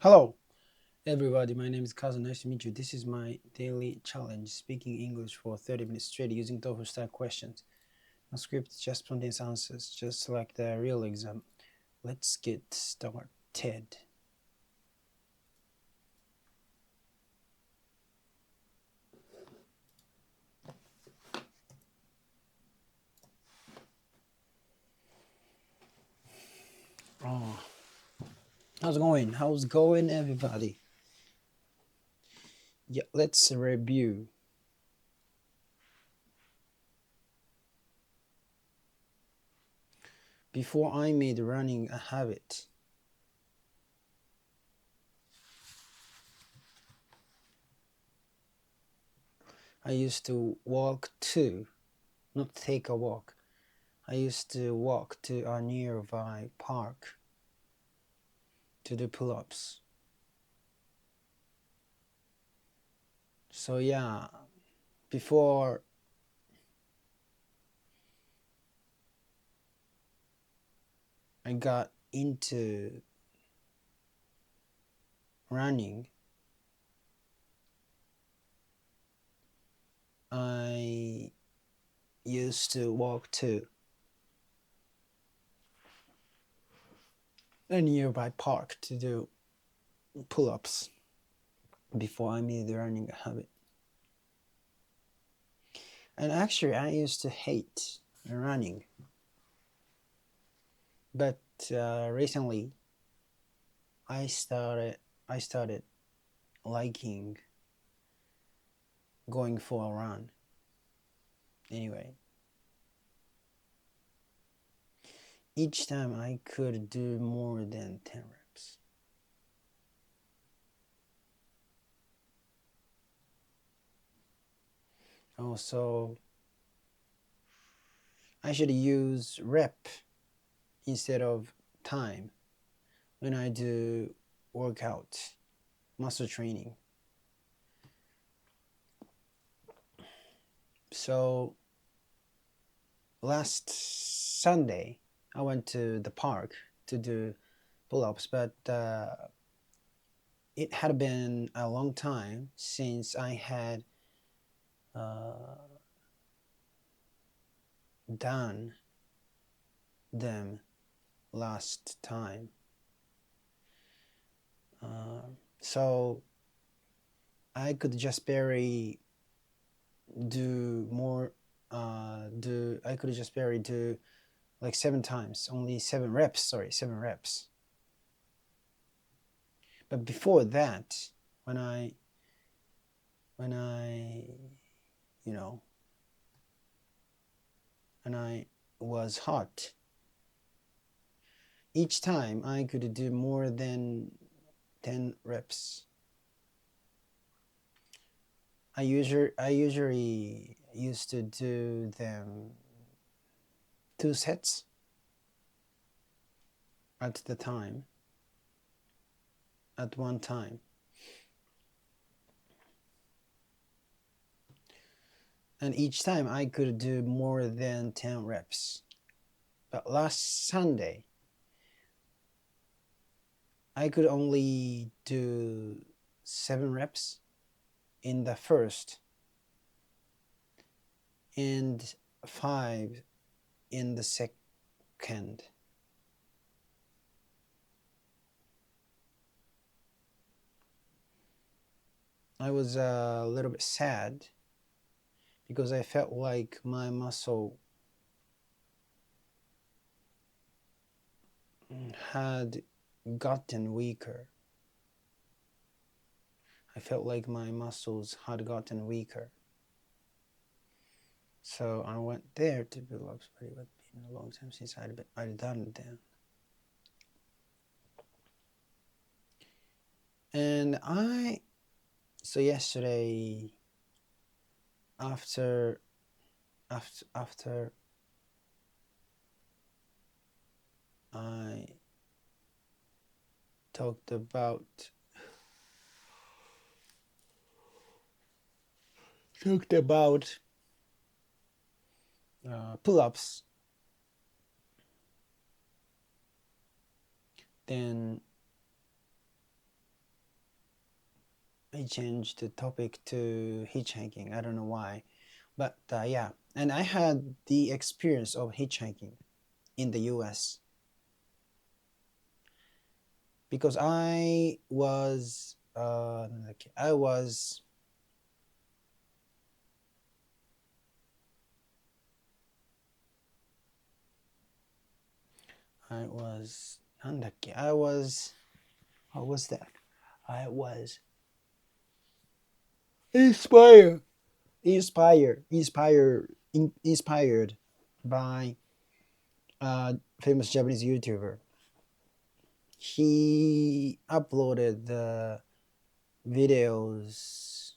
Hello, everybody. My name is Kazu. Nice to meet you. This is my daily challenge, speaking English for 30 minutes straight using TOEFL style questions. No script, just spontaneous answers, just like the real exam. Let's get started. Oh, how's it going? How's it going, everybody? Yeah, let's review. Before I made running a habit, I used to walk to, not take a walk. I used to walk to a nearby park to do pull-ups. So yeah, before I got into running, I used to walk to a nearby park to do pull-ups before I made the running a habit. And actually, I used to hate running, but recently I started liking going for a run. Anyway, each time I could do more than 10 reps. Also, I should use rep instead of time when I do workout, muscle training. So last Sunday, I went to the park to do pull-ups, but it had been a long time since I had done them last time. So I could just barely do more. I could just barely do like 7 times, only 7 reps. Sorry, 7 reps. But before that, when I you know, when I was hot, each time I could do more than 10 reps. I usually used to do them 2 sets at one time. And each time I could do more than 10 reps. But last Sunday, I could only do 7 reps in the first and 5 in the second. I was a little bit sad because I felt like my muscle had gotten weaker. I felt like my muscles had gotten weaker. So I went there to build up, but it had been a long time since I'd done them. And so yesterday, after I talked about pull-ups, then he changed the topic to hitchhiking. I don't know why, but yeah. And I had the experience of hitchhiking in the U.S. because I was なんだっけ I was what was that? I was inspired inspired by a famous Japanese YouTuber. He uploaded the videos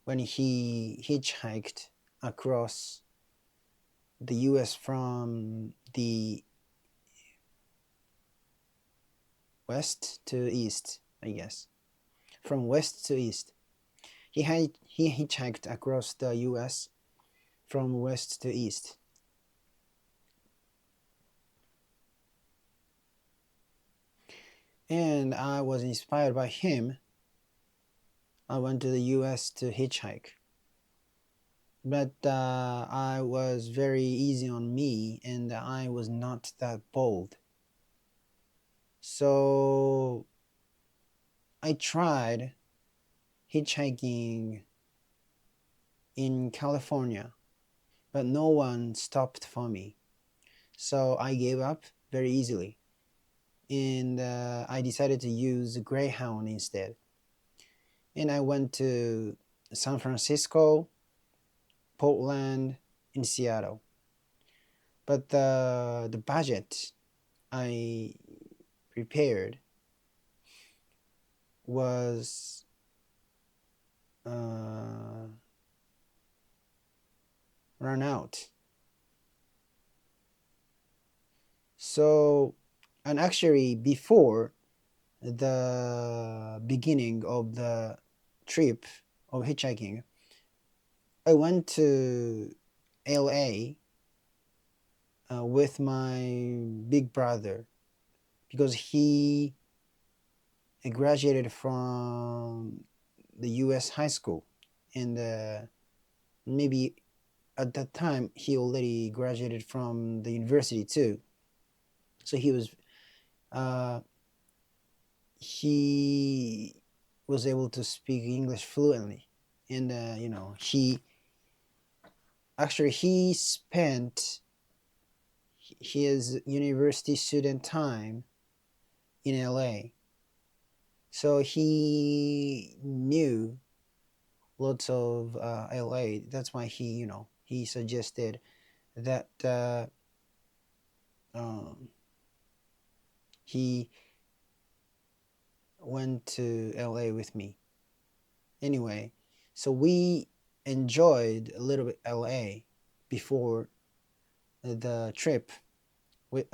when he hitchhiked across the US from the west to east, I guess. From west to east. He hitchhiked across the US from west to east. And I was inspired by him. I went to the US to hitchhike. But I was very easy on me and I was not that bold. So I tried hitchhiking in California, but no one stopped for me. So I gave up very easily. And I decided to use Greyhound instead. And I went to San Francisco, Portland, and Seattle. But the budget I prepared was run out. So, and actually before the beginning of the trip of hitchhiking, I went to LA with my big brother because he graduated from the US high school, and maybe at that time he already graduated from the university too. So he was able to speak English fluently, and he spent his university student time in LA. So he knew lots of LA. That's why he suggested that he went to LA with me. Anyway, so we enjoyed a little bit LA before the trip with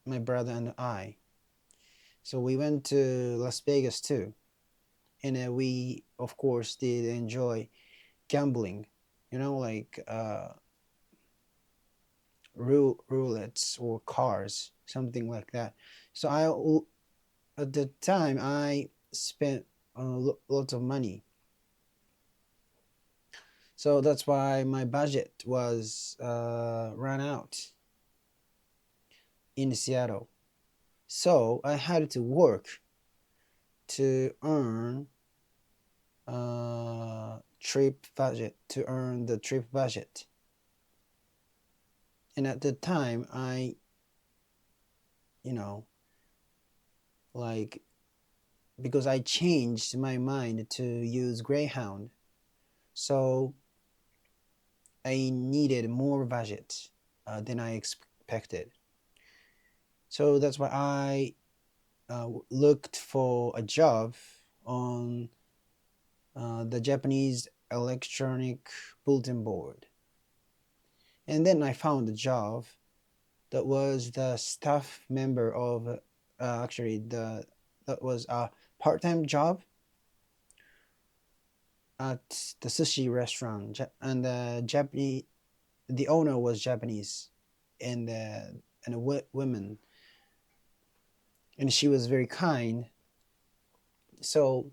my brother and I. So we went to Las Vegas too, and we of course did enjoy gambling, like roulettes or cars, something like that. So at the time I spent lots of money. So that's why my budget was run out in Seattle. So I had to work to earn to earn the trip budget. And at the time I like, because I changed my mind to use Greyhound, so I needed more budget than I expected. So that's why I looked for a job on the Japanese electronic bulletin board. And then I found a job that was the staff member of that was a part-time job at the sushi restaurant, and the owner was Japanese, and a woman, and she was very kind, So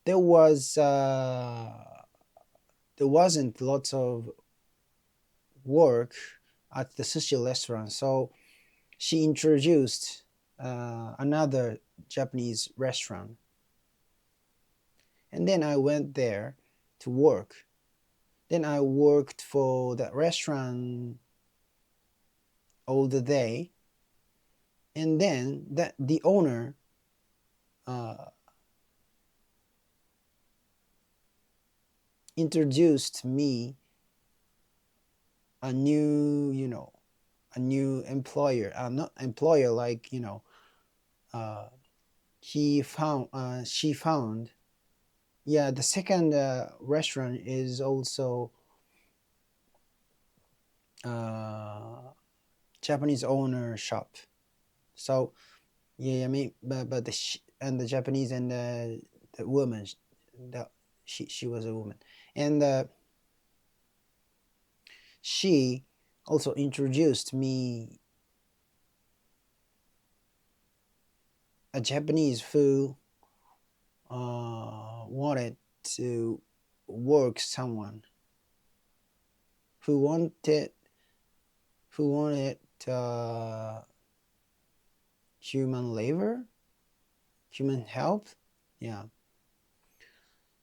there was there wasn't lots of work at the sushi restaurant, so she introduced another Japanese restaurant, and then I went there to work. Then I worked for that restaurant all the day, and then that the owner uh, introduced me a new, a new employer. Not employer, like uh, she found. Yeah, the second restaurant is also uh, Japanese owner shop. So yeah, I mean, but and the Japanese and the woman, the she was a woman, and she also introduced me a Japanese who wanted to work someone who wanted who wanted uh, human labor, human help. Yeah.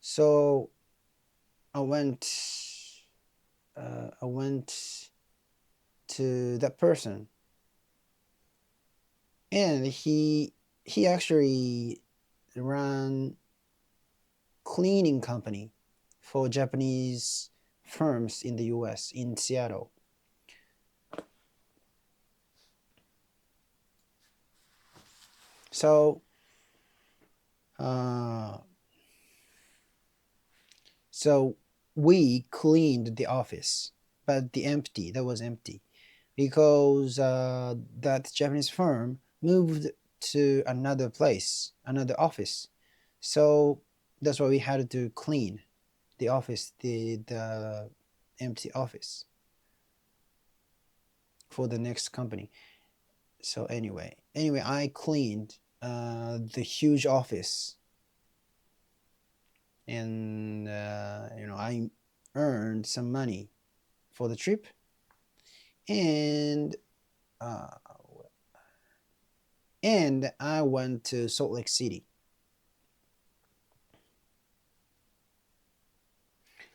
So I went I went to that person, and he actually ran cleaning company for Japanese firms in the US in Seattle. So uh, so we cleaned the office, but the empty that was empty because that Japanese firm moved to another place, another office. So that's why we had to clean the office, the empty office for the next company. So anyway, I cleaned the huge office, and I earned some money for the trip, and uh, I went to Salt Lake City.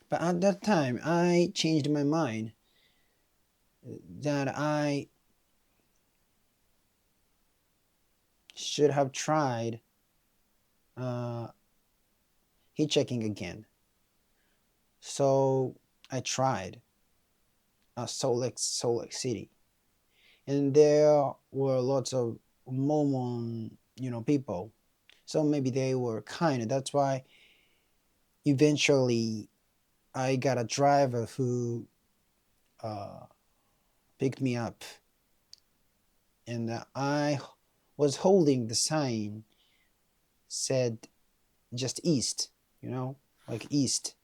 But at that time, I changed my mind that I should have tried uh, hitchhiking again. So I tried Salt Lake City, and there were lots of Mormon, people. So maybe they were kind. That's why eventually I got a driver who uh, picked me up, and I was holding the sign said just east, like east.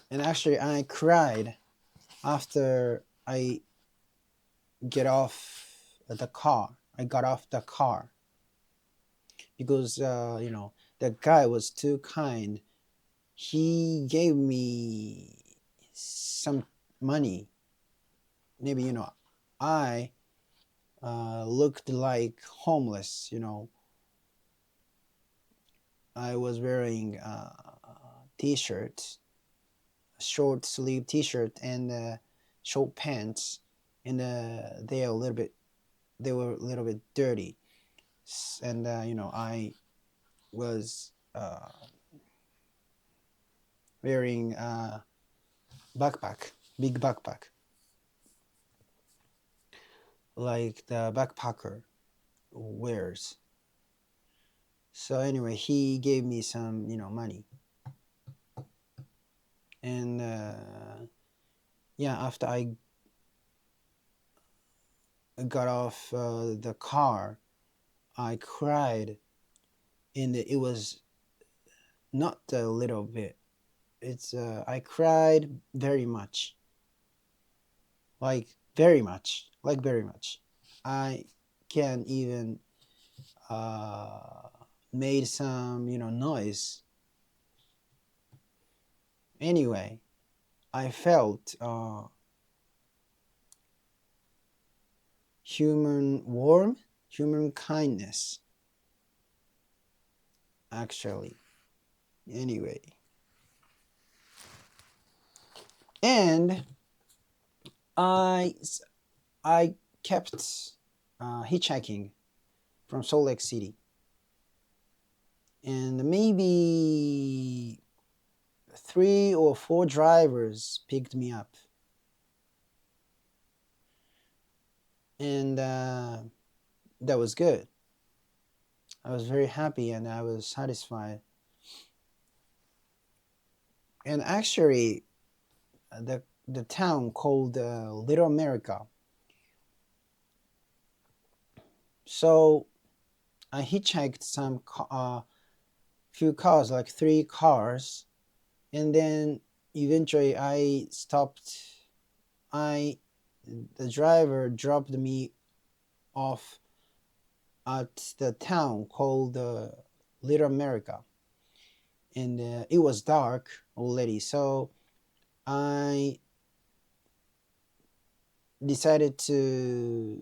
And actually, I cried after I get off the car. I got off the car because the guy was too kind. He gave me some money. Maybe I looked like homeless. I was wearing t-shirt, short sleeve t-shirt, and short pants, and they were a little bit dirty, and I was wearing a backpack, big backpack, like the backpacker wears. So anyway, he gave me some money, and yeah, after I got off the car, I cried, and it was not a little bit. It's I cried very much, like very much, like very much. I can even made some, noise. Anyway, I felt human warmth, human kindness, actually. Anyway, and I I kept hitchhiking from Salt Lake City, and maybe 3 or 4 drivers picked me up, and that was good. I was very happy and I was satisfied. And actually, the town called Little America. So I hitchhiked some few cars, like 3 cars, and then eventually I stopped. The driver dropped me off at the town called Little America, and it was dark already. So I decided to,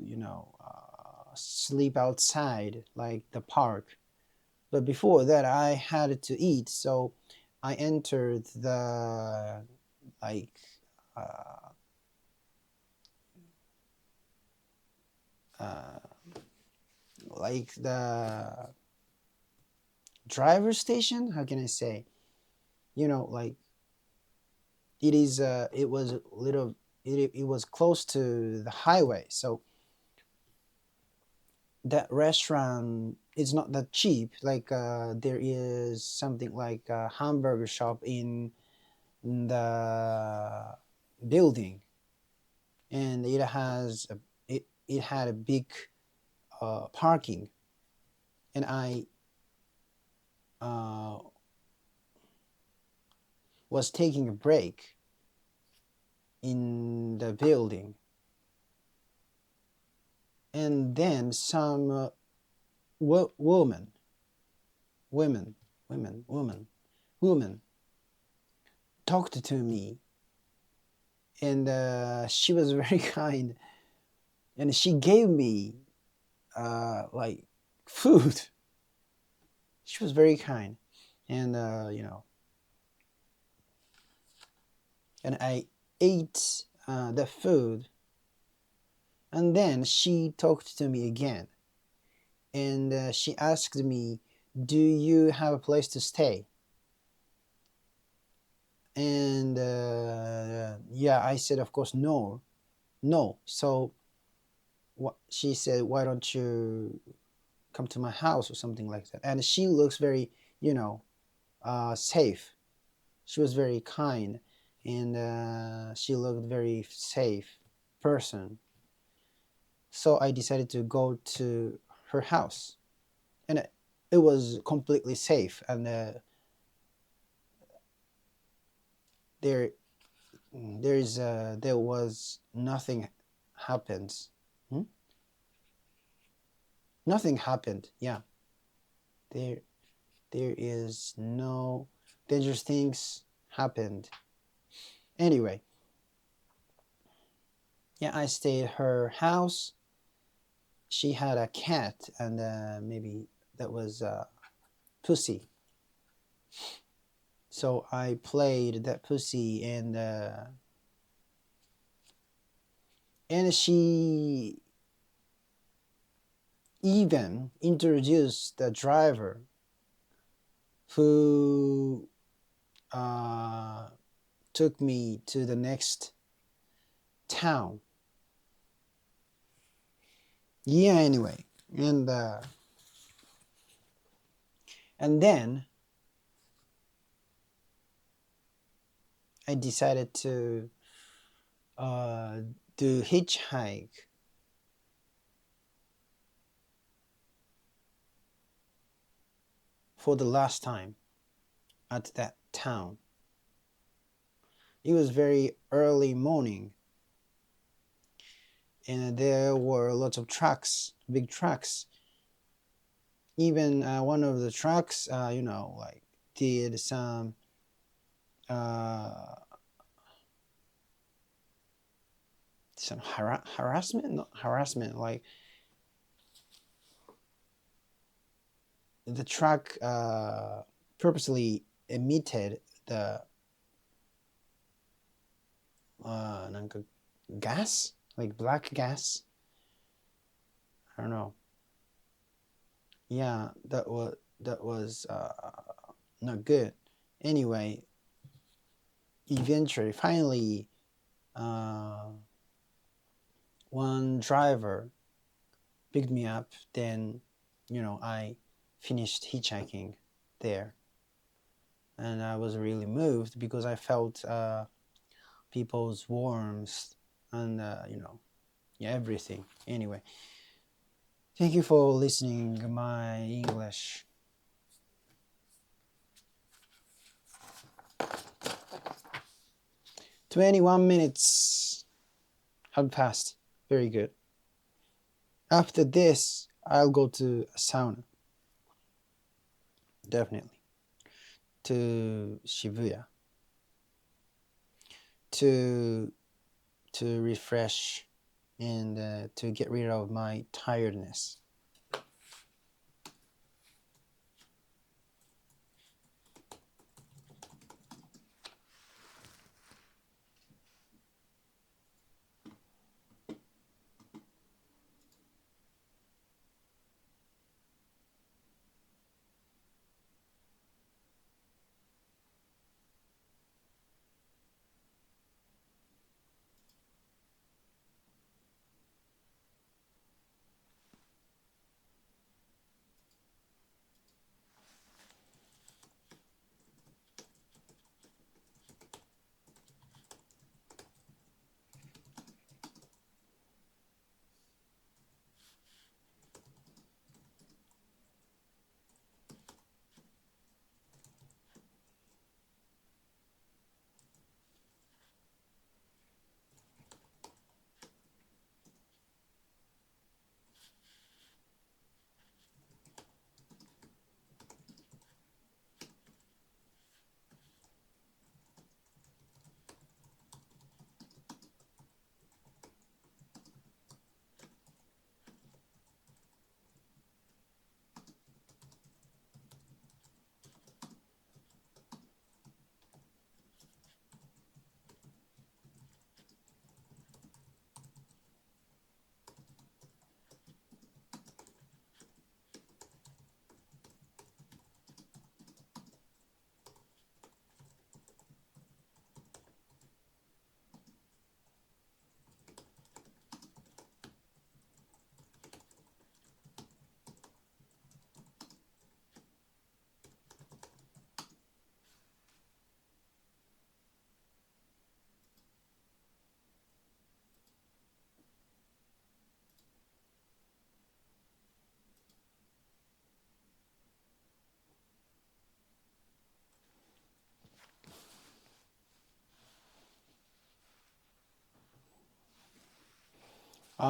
sleep outside, like the park. But before that, I had to eat, so I entered the like uh, uh, like the driver station. How can I say? Like it was a little. It was close to the highway, so that restaurant is not that cheap. Like there is something like a hamburger shop in the building, and it had a big parking, and I uh, was taking a break in the building, and then some woman women woman talked to me, and she was very kind, and she gave me like food. She was very kind, and and I ate the food, and then she talked to me again, and she asked me, "Do you have a place to stay?" And yeah, I said, of course, no, no. So she said, "Why don't you come to my house," or something like that. And she looks very, safe. She was very kind, and she looked very safe person. So I decided to go to her house, and it was completely safe, and there there was nothing happens. Hmm? Nothing happened. Yeah, there there is no dangerous things happened. Anyway, yeah, I stayed at her house. She had a cat, and maybe that was Pussy. So I played that Pussy, and she even introduced the driver who uh, took me to the next town. Yeah, anyway, and then I decided to uh, do hitchhike for the last time at that town. It was very early morning, and there were lots of trucks, big trucks. Even one of the trucks, like did uh, some harassment, not harassment, like the truck purposely emitted the なんか gas, like black gas. I don't know. Yeah, that was not good. Anyway, eventually, finally, uh, one driver picked me up. Then, I finished hitchhiking there, and I was really moved because I felt people's warmth and yeah, everything. Anyway, thank you for listening my English. 21 minutes have passed. Very good. After this, I'll go to a sauna. Definitely. To Shibuya. To refresh and to get rid of my tiredness.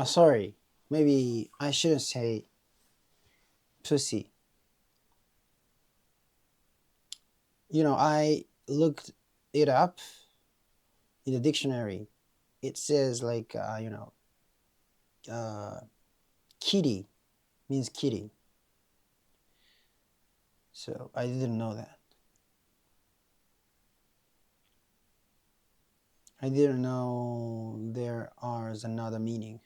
Sorry. Maybe I shouldn't say pussy. I looked it up in the dictionary. It says like uh, kitty means kitty. So I didn't know that. I didn't know there is another meaning.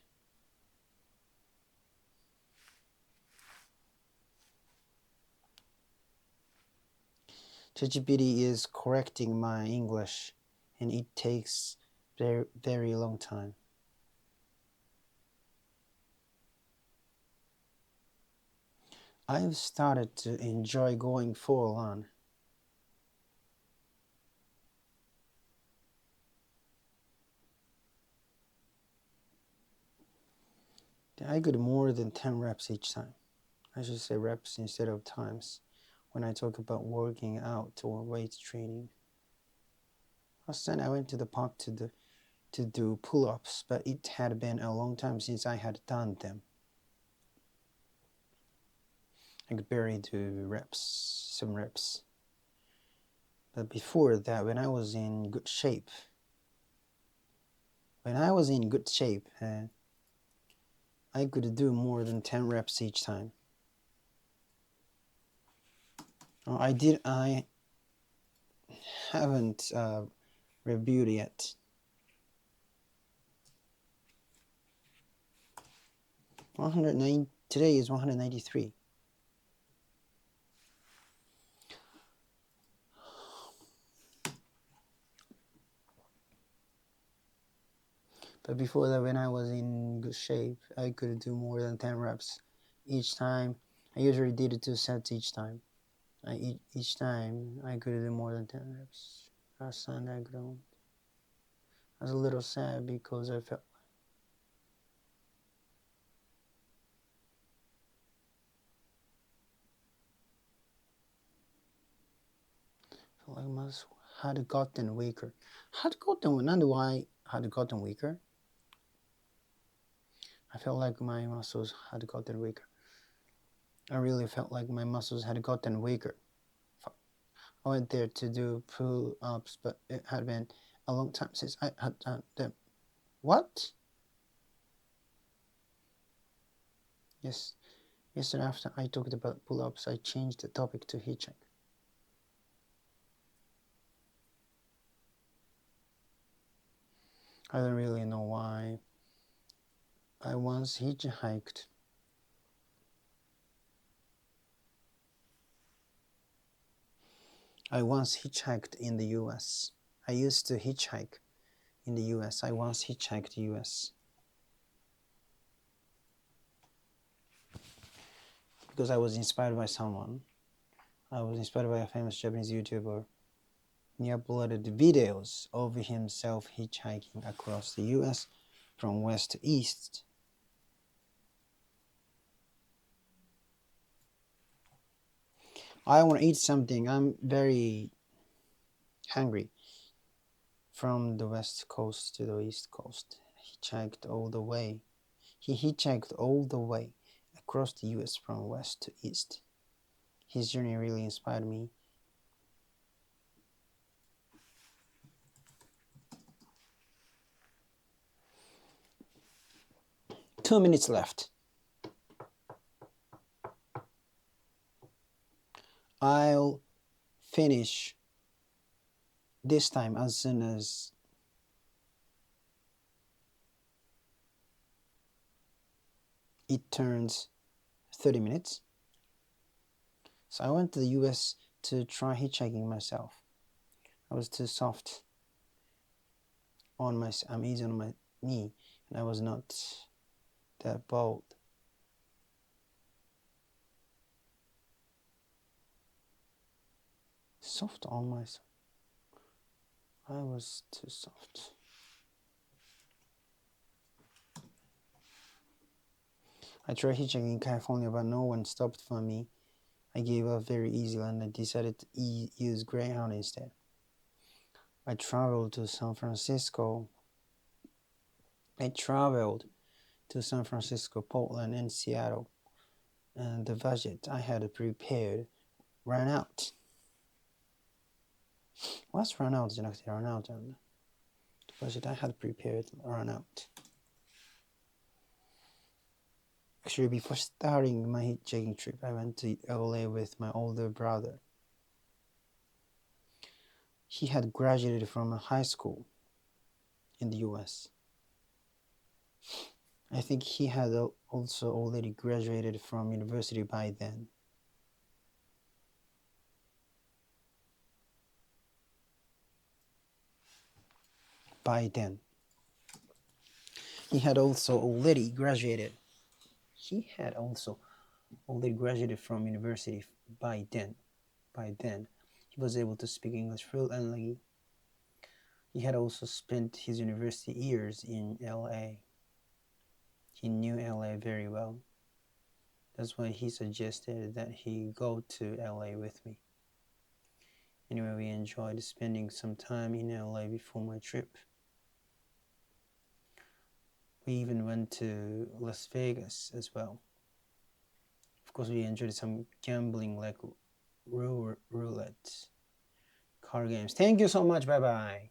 ChatGPT is correcting my English, and it takes very, very long time. I've started to enjoy going full on. I get more than 10 reps each time. I should say reps instead of times when I talk about working out or weight training. Last time I went to the park to to do pull-ups, but it had been a long time since I had done them. I could barely do some reps. But before that, when I was in good shape, I could do more than 10 reps each time. I haven't reviewed yet. 109. Today is 193. But before that, when I was in good shape, I could do more than 10 reps each time. I usually did 2 sets each time. Each time I could do more than 10 reps. Last time I couldn't. I was a little sad because I felt like my muscles had gotten weaker. Not why had gotten weaker. I felt like my muscles had gotten weaker. I really felt like my muscles had gotten weaker. I went there to do pull-ups, but it had been a long time since I had done them. What? Yes. Yesterday after I talked about pull-ups, I changed the topic to hitchhike. I don't really know why. I once hitchhiked. In the US. I used to hitchhike in the US. I once hitchhiked US. Because I was inspired by someone. I was inspired by a famous Japanese YouTuber. He uploaded videos of himself hitchhiking across the US from west to east. I want to eat something. I'm very hungry. From the west coast to the east coast. He hitchhiked all the way across the US from west to east. His journey really inspired me. Two minutes left. I'll finish this time as soon as it turns 30 minutes. So I went to the US to try hitchhiking myself. I was too soft I'm easy on my knee, and I was not that bold. Soft on myself. I was too soft. I tried hitchhiking in California, but no one stopped for me. I gave up very easily and I decided to use Greyhound instead. I traveled to San Francisco, Portland, and Seattle, and the budget I had prepared ran out. What's run out? じゃなくて run out なんだ。The budget I had prepared ran out. Actually, before starting my hitchhiking trip, I went to LA with my older brother. He had graduated from a high school in the US. I think he had also already graduated from university by then. He had also already graduated from university by then. He was able to speak English fluently. He had also spent his university years in LA. He knew LA very well. That's why he suggested that he go to LA with me. Anyway, we enjoyed spending some time in LA before my trip. We even went to Las Vegas as well. Of course, we enjoyed some gambling like roulette, card games. Thank you so much. Bye bye.